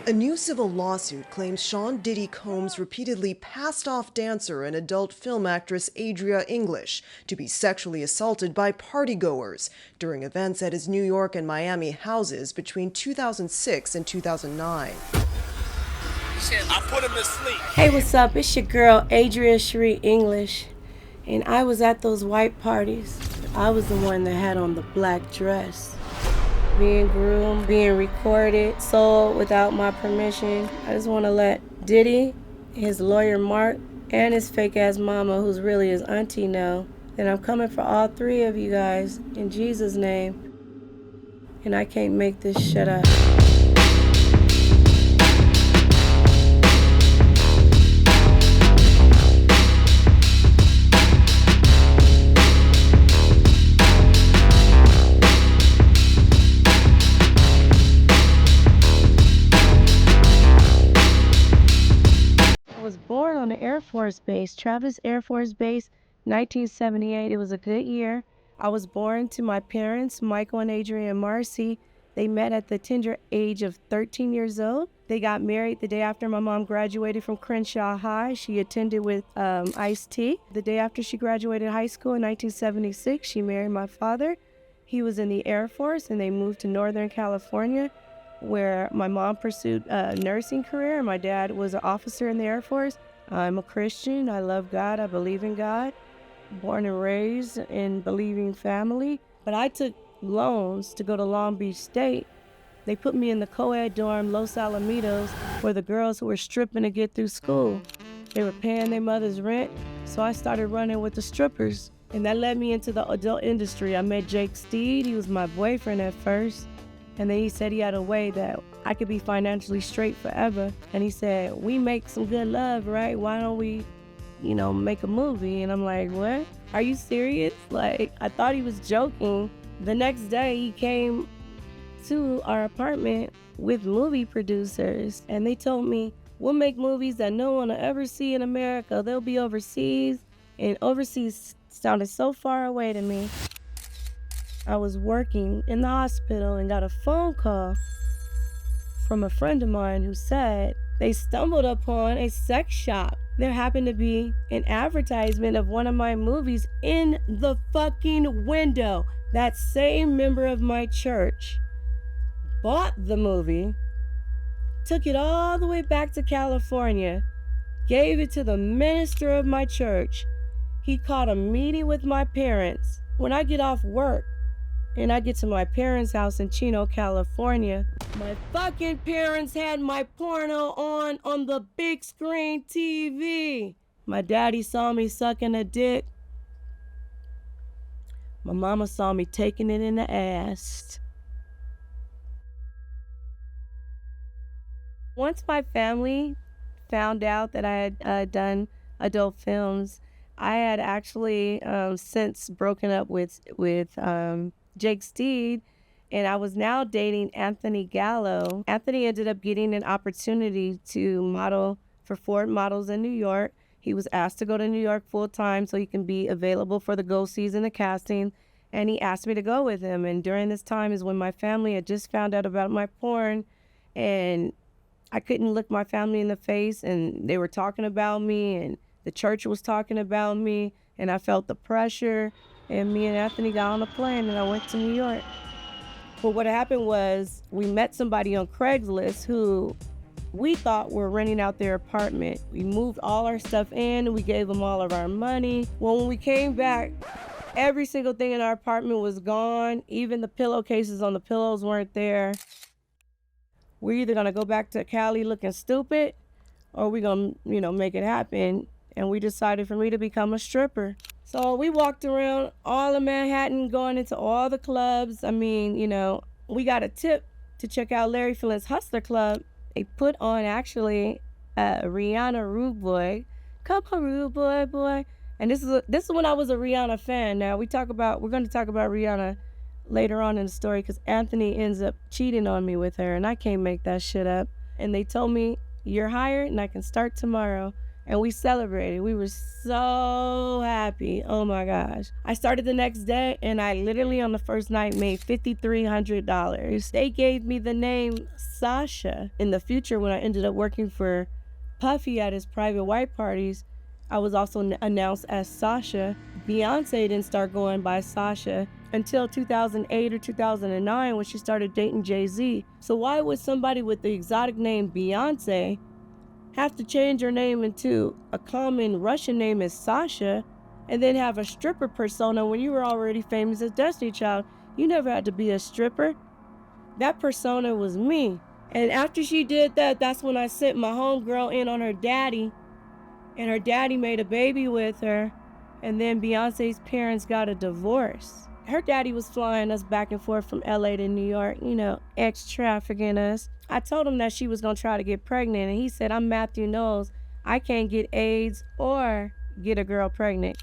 A new civil lawsuit claims Sean Diddy Combs repeatedly passed off dancer and adult film actress Adria English to be sexually assaulted by partygoers during events at his New York and Miami houses between 2006 and 2009. I put him to sleep. Hey, what's up? It's your girl, Adria Sheree English. And I was at those white parties. I was the one that had on the black dress. Being groomed, being recorded, sold without my permission. I just want to let Diddy, his lawyer Mark, and his fake-ass mama, who's really his auntie, know that I'm coming for all three of you guys in Jesus' name. And I can't make this shit up. I was born on the Air Force Base, Travis Air Force Base, 1978. It was a good year. I was born to my parents, Michael and Adrian Marcy. They met at the tender age of 13 years old. They got married the day after my mom graduated from Crenshaw High. She attended with Ice-T. The day after she graduated high school in 1976, she married my father. He was in the Air Force, and they moved to Northern California, where my mom pursued a nursing career and my dad was an officer in the Air Force. I'm a Christian. I love God. I believe in God. Born and raised in believing family. But I took loans to go to Long Beach State. They put me in the co-ed dorm, Los Alamitos, for the girls who were stripping to get through school. They were paying their mother's rent, so I started running with the strippers. And that led me into the adult industry. I met Jake Steed. He was my boyfriend at first. And then he said he had a way that I could be financially straight forever. And he said, we make some good love, right? Why don't we, make a movie? And I'm like, what? Are you serious? Like, I thought he was joking. The next day, he came to our apartment with movie producers. And they told me, we'll make movies that no one will ever see in America. They'll be overseas. And overseas sounded so far away to me. I was working in the hospital and got a phone call from a friend of mine who said they stumbled upon a sex shop. There happened to be an advertisement of one of my movies in the fucking window. That same member of my church bought the movie, took it all the way back to California, gave it to the minister of my church. He called a meeting with my parents. When I get off work, and I get to my parents' house in Chino, California, my fucking parents had my porno on the big screen TV. My daddy saw me sucking a dick. My mama saw me taking it in the ass. Once my family found out that I had done adult films, I had actually since broken up with Jake Steed, and I was now dating Anthony Gallo. Anthony ended up getting an opportunity to model for Ford Models in New York. He was asked to go to New York full time so he can be available for the go season, the casting, and he asked me to go with him. And during this time is when my family had just found out about my porn, and I couldn't look my family in the face, and they were talking about me, and the church was talking about me, and I felt the pressure. And me and Anthony got on a plane and I went to New York. But what happened was we met somebody on Craigslist who we thought were renting out their apartment. We moved all our stuff in and we gave them all of our money. Well, when we came back, every single thing in our apartment was gone. Even the pillowcases on the pillows weren't there. We're either gonna go back to Cali looking stupid or we're gonna, make it happen. And we decided for me to become a stripper. So we walked around all of Manhattan, going into all the clubs. I mean, we got a tip to check out Larry Flint's Hustler Club. They put on actually Rihanna Rude Boy. Come on, Rude Boy, boy. And this is when I was a Rihanna fan. Now we're going to talk about Rihanna later on in the story because Anthony ends up cheating on me with her, and I can't make that shit up. And they told me, you're hired and I can start tomorrow. and we celebrated. We were so happy. Oh my gosh. I started the next day and I literally on the first night made $5,300. They gave me the name Sasha. In the future, when I ended up working for Puffy at his private white parties, I was also announced as Sasha. Beyonce didn't start going by Sasha until 2008 or 2009 when she started dating Jay-Z. So why would somebody with the exotic name Beyonce have to change her name into a common Russian name as Sasha and then have a stripper persona when you were already famous as Destiny Child? You never had to be a stripper. That persona was me. And after she did that, that's when I sent my homegirl in on her daddy, and her daddy made a baby with her, and then Beyonce's parents got a divorce. Her daddy was flying us back and forth from LA to New York, ex-trafficking us. I told him that she was gonna try to get pregnant, and he said, I'm Matthew Knowles. I can't get AIDS or get a girl pregnant.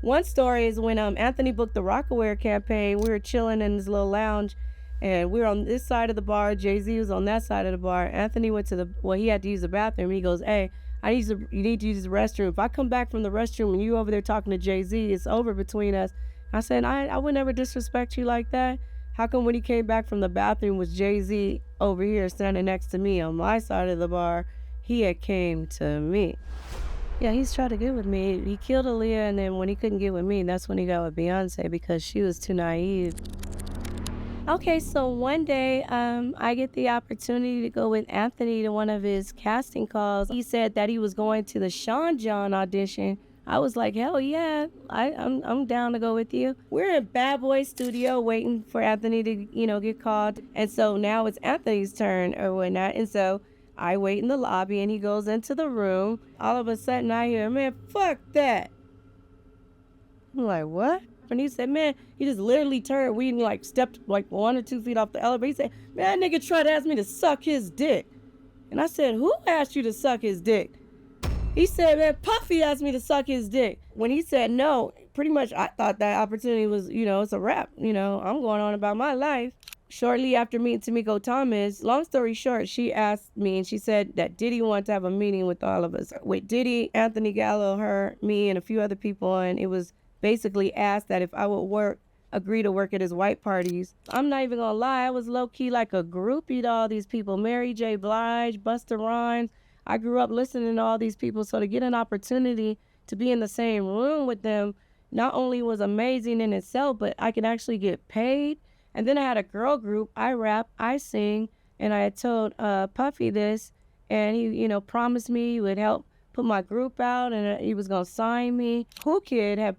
One story is when Anthony booked the Rockaware campaign, we were chilling in this little lounge, and we were on this side of the bar, Jay-Z was on that side of the bar. Anthony went to he had to use the bathroom. He goes, hey, you need to use the restroom. If I come back from the restroom and you over there talking to Jay-Z, it's over between us. I said, I would never disrespect you like that. How come when he came back from the bathroom was Jay-Z over here standing next to me on my side of the bar? He had came to me. Yeah, he's trying to get with me. He killed Aaliyah, and then when he couldn't get with me, that's when he got with Beyonce because she was too naive. Okay, so one day I get the opportunity to go with Anthony to one of his casting calls. He said that he was going to the Sean John audition. I was like, hell yeah, I'm down to go with you. We're in Bad Boy Studio waiting for Anthony to, get called. And so now it's Anthony's turn or whatnot. And so I wait in the lobby and he goes into the room. All of a sudden I hear, man, fuck that. I'm like, what? And he said, man, he just literally turned. We stepped 1 or 2 feet off the elevator. He said, man, that nigga tried to ask me to suck his dick. And I said, who asked you to suck his dick? He said, man, Puffy asked me to suck his dick. When he said no, pretty much I thought that opportunity was, it's a wrap. I'm going on about my life. Shortly after meeting Tamiko Thomas, long story short, she asked me and she said that Diddy wanted to have a meeting with all of us. With Diddy, Anthony Gallo, her, me, and a few other people. And it was basically asked that if I would agree to work at his white parties. I'm not even gonna lie, I was low-key like a groupie to all these people. Mary J. Blige, Busta Rhymes. I grew up listening to all these people, so to get an opportunity to be in the same room with them not only was amazing in itself, but I could actually get paid. And then I had a girl group. I rap, I sing, and I had told Puffy this, and he, promised me he would help put my group out, and he was gonna sign me. Who Kid had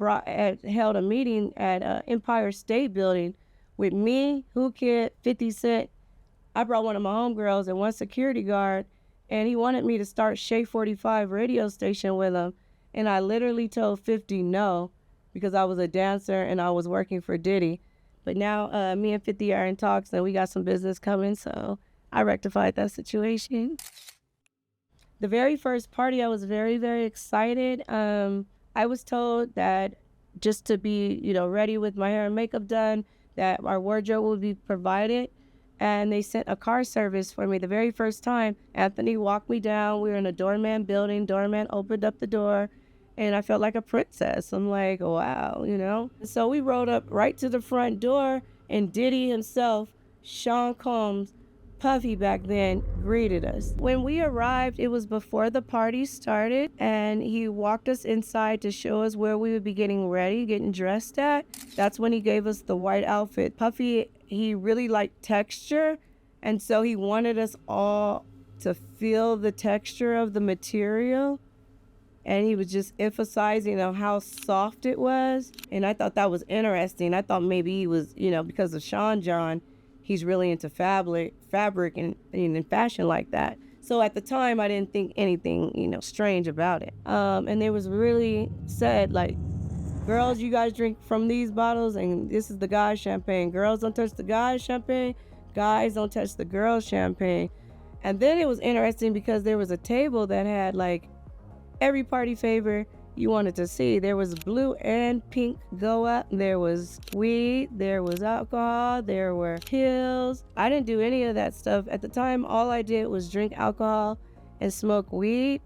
held a meeting at Empire State Building with me, Who Kid, 50 Cent. I brought one of my homegirls and one security guard, and he wanted me to start Shea 45 radio station with him. And I literally told 50 no, because I was a dancer and I was working for Diddy. But now me and 50 are in talks and we got some business coming, so I rectified that situation. The very first party, I was very, very excited. I was told that just to be, ready with my hair and makeup done, that our wardrobe would be provided. And they sent a car service for me the very first time. Anthony walked me down. We were in a doorman building. Doorman opened up the door, and I felt like a princess. I'm like, wow. So we rode up right to the front door, and Diddy himself, Sean Combs, Puffy back then, greeted us. When we arrived, it was before the party started, and he walked us inside to show us where we would be getting ready, getting dressed at. That's when he gave us the white outfit. Puffy, he really liked texture, and so he wanted us all to feel the texture of the material, and he was just emphasizing on how soft it was, and I thought that was interesting. I thought maybe he was, because of Sean John, he's really into fabric and fashion like that. So at the time, I didn't think anything, strange about it. And it was really said, like, girls, you guys drink from these bottles, and this is the guys' champagne. Girls don't touch the guys' champagne. Guys don't touch the girls' champagne. And then it was interesting because there was a table that had, like, every party favor you wanted to see. There was blue and pink go up. There was weed. There was alcohol. There were pills. I didn't do any of that stuff. At the time, all I did was drink alcohol and smoke weed.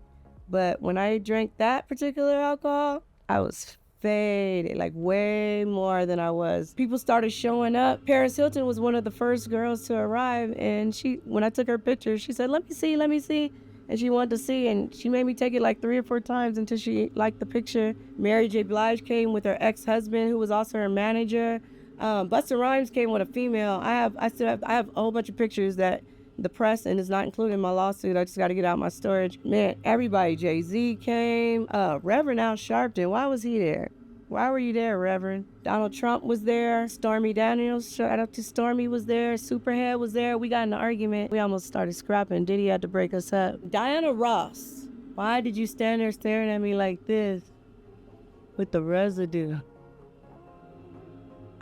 But when I drank that particular alcohol, I was faded, like way more than I was. People started showing up. Paris Hilton was one of the first girls to arrive, and when I took her picture, she said, let me see. And she wanted to see, and she made me take it like 3 or 4 times until she liked the picture. Mary J. Blige came with her ex-husband, who was also her manager. Busta Rhymes came with a female. I have a whole bunch of pictures that the press, and it's not included in my lawsuit. I just got to get out my storage. Man, everybody, Jay-Z came. Reverend Al Sharpton, why was he there? Why were you there, Reverend? Donald Trump was there. Stormy Daniels, shout out to Stormy, was there. Superhead was there. We got in an argument. We almost started scrapping. Diddy had to break us up. Diana Ross, why did you stand there staring at me like this with the residue?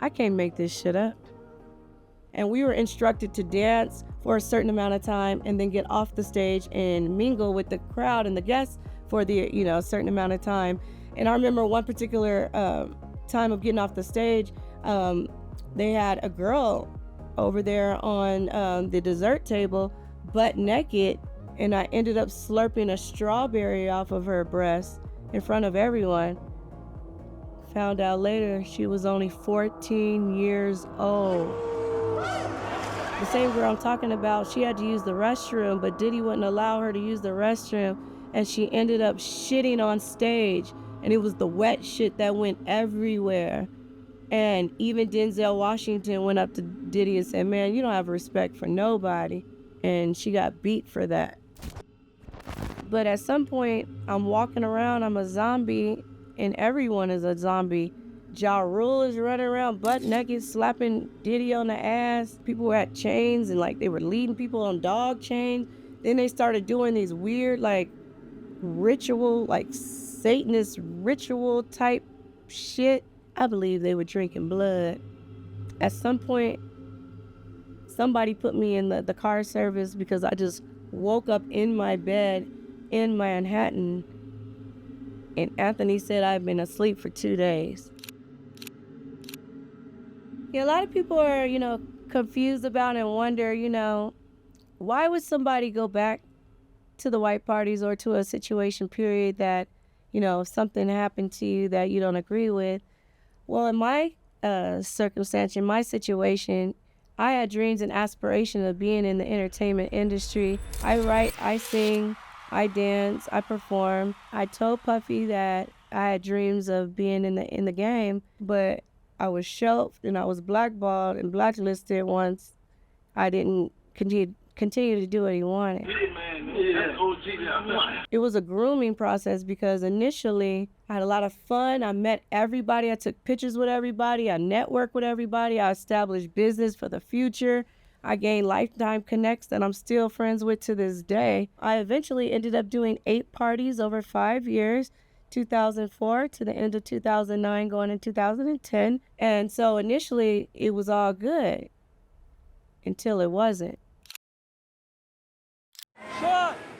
I can't make this shit up. And we were instructed to dance for a certain amount of time and then get off the stage and mingle with the crowd and the guests for the, a certain amount of time. And I remember one particular time of getting off the stage, they had a girl over there on the dessert table, butt naked, and I ended up slurping a strawberry off of her breast in front of everyone. Found out later she was only 14 years old. The same girl I'm talking about, she had to use the restroom, but Diddy wouldn't allow her to use the restroom, and she ended up shitting on stage, and it was the wet shit that went everywhere. And even Denzel Washington went up to Diddy and said, man, you don't have respect for nobody. And she got beat for that. But at some point, I'm walking around, I'm a zombie, and everyone is a zombie. Ja Rule is running around butt naked, slapping Diddy on the ass. People were at chains and they were leading people on dog chains. Then they started doing these weird ritual, Satanist ritual type shit. I believe they were drinking blood. At some point, somebody put me in the car service because I just woke up in my bed in Manhattan, and Anthony said I've been asleep for 2 days. Yeah, a lot of people are, confused about and wonder, why would somebody go back to the white parties or to a situation period that, if something happened to you that you don't agree with? Well, in my circumstance, in my situation, I had dreams and aspirations of being in the entertainment industry. I write, I sing, I dance, I perform. I told Puffy that I had dreams of being in the game, but I was shelved and I was blackballed and blacklisted once I didn't continue to do what he wanted. It was a grooming process because initially I had a lot of fun. I met everybody. I took pictures with everybody. I networked with everybody. I established business for the future. I gained lifetime connects that I'm still friends with to this day. I eventually ended up doing 8 parties over 5 years, 2004 to the end of 2009, going in 2010. And so initially it was all good until it wasn't.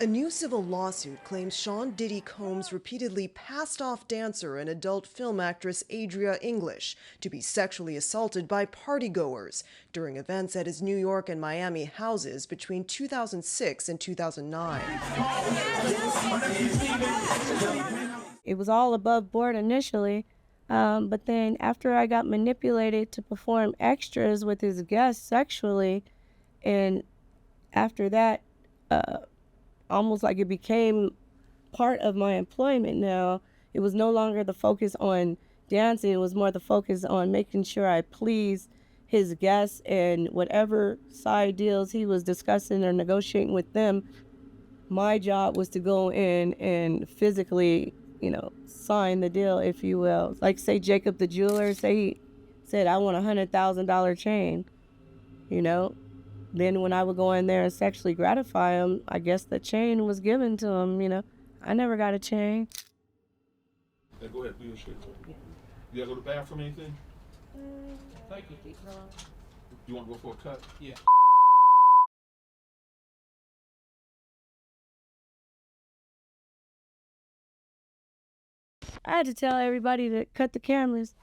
A new civil lawsuit claims Sean Diddy Combs repeatedly passed off dancer and adult film actress Adria English to be sexually assaulted by partygoers during events at his New York and Miami houses between 2006 and 2009. It was all above board initially, but then after I got manipulated to perform extras with his guests sexually, and after that, almost like it became part of my employment now. It was no longer the focus on dancing. It was more the focus on making sure I pleased his guests, and whatever side deals he was discussing or negotiating with them, my job was to go in and physically, sign the deal, if you will. Like say Jacob the jeweler, say he said, I want $100,000 chain, Then when I would go in there and sexually gratify him, I guess the chain was given to him, I never got a chain. Yeah, go ahead, do your shit. You gotta go to the bathroom or anything? Thank you. You wanna go for a cut? Yeah. I had to tell everybody to cut the cameras.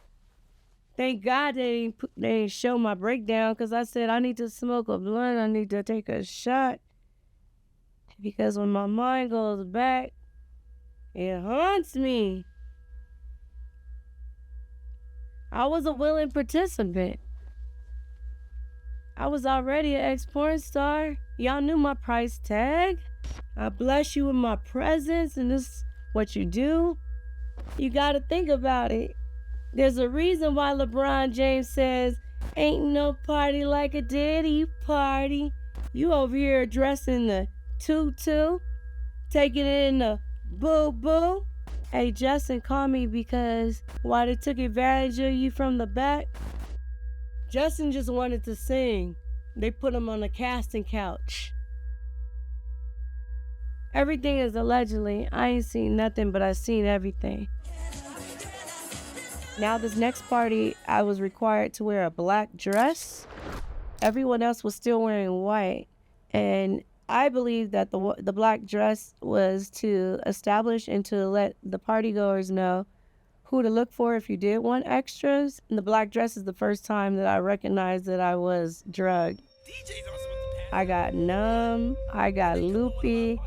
Thank God they didn't show my breakdown, because I said I need to smoke a blunt, I need to take a shot. Because when my mind goes back, It haunts me. I was a willing participant. I was already an ex-porn star. Y'all knew my price tag. I bless you with my presence, and this is what you do. You gotta think about it. There's a reason why LeBron James says, ain't no party like a Diddy party. You over here dressing the tutu, taking it in the boo-boo. Hey, Justin called me because while they took advantage of you from the back, Justin just wanted to sing. They put him on the casting couch. Everything is allegedly. I ain't seen nothing, but I seen everything. Now this next party, I was required to wear a black dress. Everyone else was still wearing white. And I believe that the black dress was to establish and to let the partygoers know who to look for if you did want extras. And the black dress is the first time that I recognized that I was drugged. I got numb. I got loopy.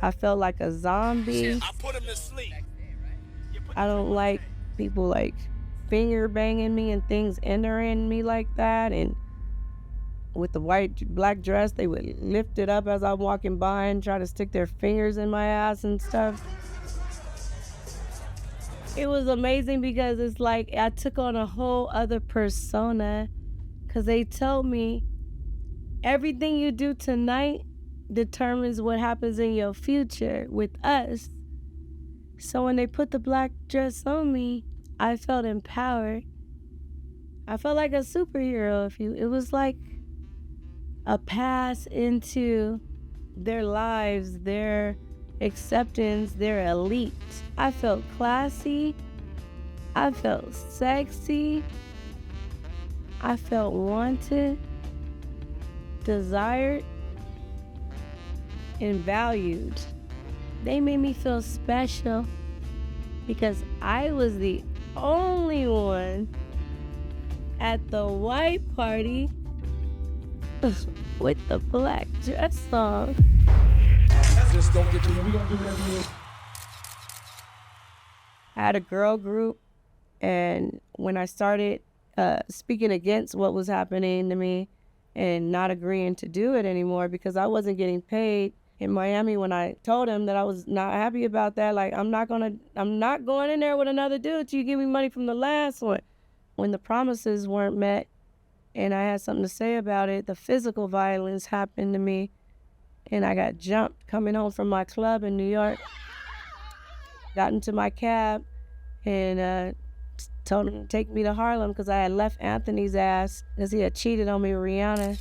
I felt like a zombie. I don't like people like finger banging me and things entering me like that. And with the black dress, they would lift it up as I'm walking by and try to stick their fingers in my ass and stuff. It was amazing because it's like I took on a whole other persona, because they told me everything you do tonight determines what happens in your future with us. So when they put the black dress on me, I felt empowered. I felt like a superhero. It was like a pass into their lives, their acceptance, their elite. I felt classy. I felt sexy. I felt wanted, desired, and valued. They made me feel special because I was the only one at the white party with the black dress on. Just don't get to you. We gonna do that. I had a girl group, and when I started speaking against what was happening to me and not agreeing to do it anymore because I wasn't getting paid in Miami, when I told him that I was not happy about that, like, I'm not going in there with another dude till you give me money from the last one. When the promises weren't met and I had something to say about it, the physical violence happened to me, and I got jumped coming home from my club in New York. Got into my cab and told him to take me to Harlem because I had left Anthony's ass because he had cheated on me with Rihanna.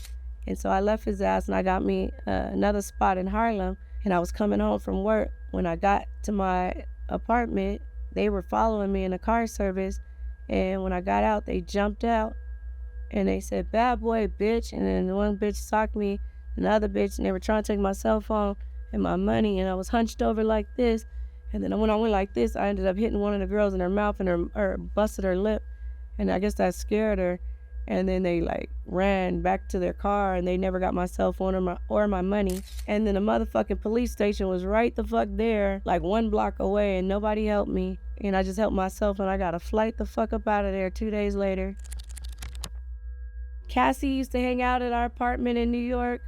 And so I left his ass and I got me another spot in Harlem, and I was coming home from work. When I got to my apartment, they were following me in a car service, and when I got out, they jumped out and they said, "Bad boy, bitch." And then one bitch socked me, another bitch, and they were trying to take my cell phone and my money, and I was hunched over like this. And then when I went like this, I ended up hitting one of the girls in her mouth and or busted her lip, and I guess that scared her. And then they like ran back to their car, and they never got my cell phone or my money. And then the motherfucking police station was right the fuck there, like 1 block away, and nobody helped me. And I just helped myself, and I got a flight the fuck up out of there 2 days later. Cassie used to hang out at our apartment in New York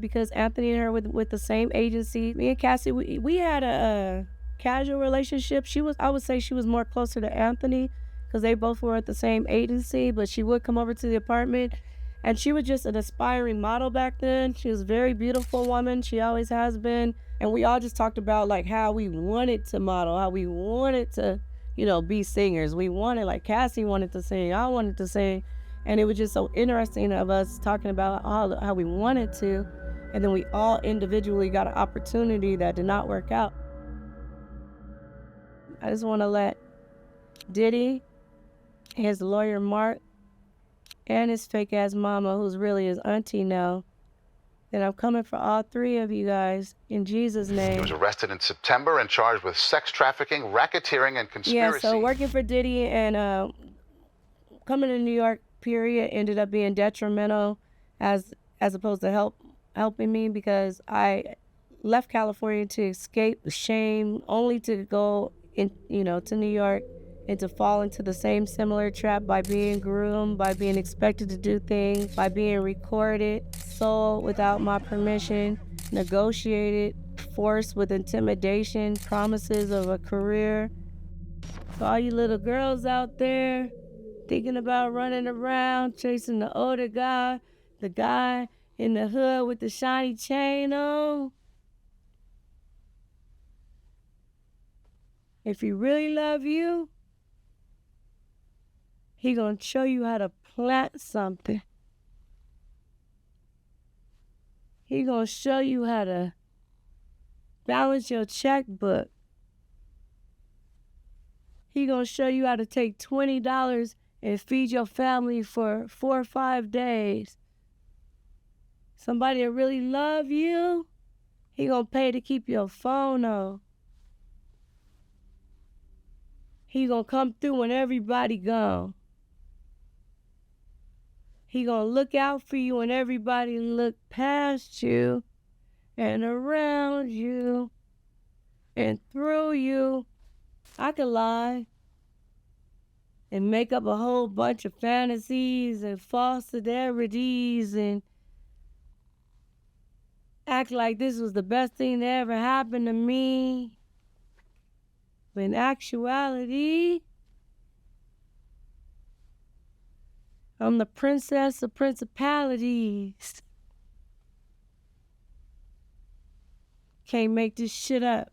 because Anthony and her with the same agency. Me and Cassie, we had a casual relationship. I would say she was more closer to Anthony because they both were at the same agency, but she would come over to the apartment, and she was just an aspiring model back then. She was a very beautiful woman. She always has been. And we all just talked about like how we wanted to model, how we wanted to, be singers. We wanted, like Cassie wanted to sing, I wanted to sing. And it was just so interesting of us talking about how we wanted to. And then we all individually got an opportunity that did not work out. I just want to let Diddy, his lawyer Mark, and his fake ass mama, who's really his auntie, know that I'm coming for all 3 of you guys in Jesus' name. He was arrested in September and charged with sex trafficking, racketeering, and conspiracy. Yeah, so working for Diddy and coming to New York, period, ended up being detrimental as opposed to helping me, because I left California to escape the shame, only to go in, to New York and to fall into the same similar trap by being groomed, by being expected to do things, by being recorded, sold without my permission, negotiated, forced with intimidation, promises of a career. So all you little girls out there thinking about running around, chasing the older guy, the guy in the hood with the shiny chain on. If he really love you, he gonna show you how to plant something. He gonna show you how to balance your checkbook. He gonna show you how to take $20 and feed your family for 4 or 5 days. Somebody that really love you, he gonna pay to keep your phone on. He gonna come through when everybody gone. He gonna look out for you when everybody look past you and around you and through you. I could lie and make up a whole bunch of fantasies and false celebrities and act like this was the best thing that ever happened to me. But in actuality, I'm the princess of principalities. Can't make this shit up.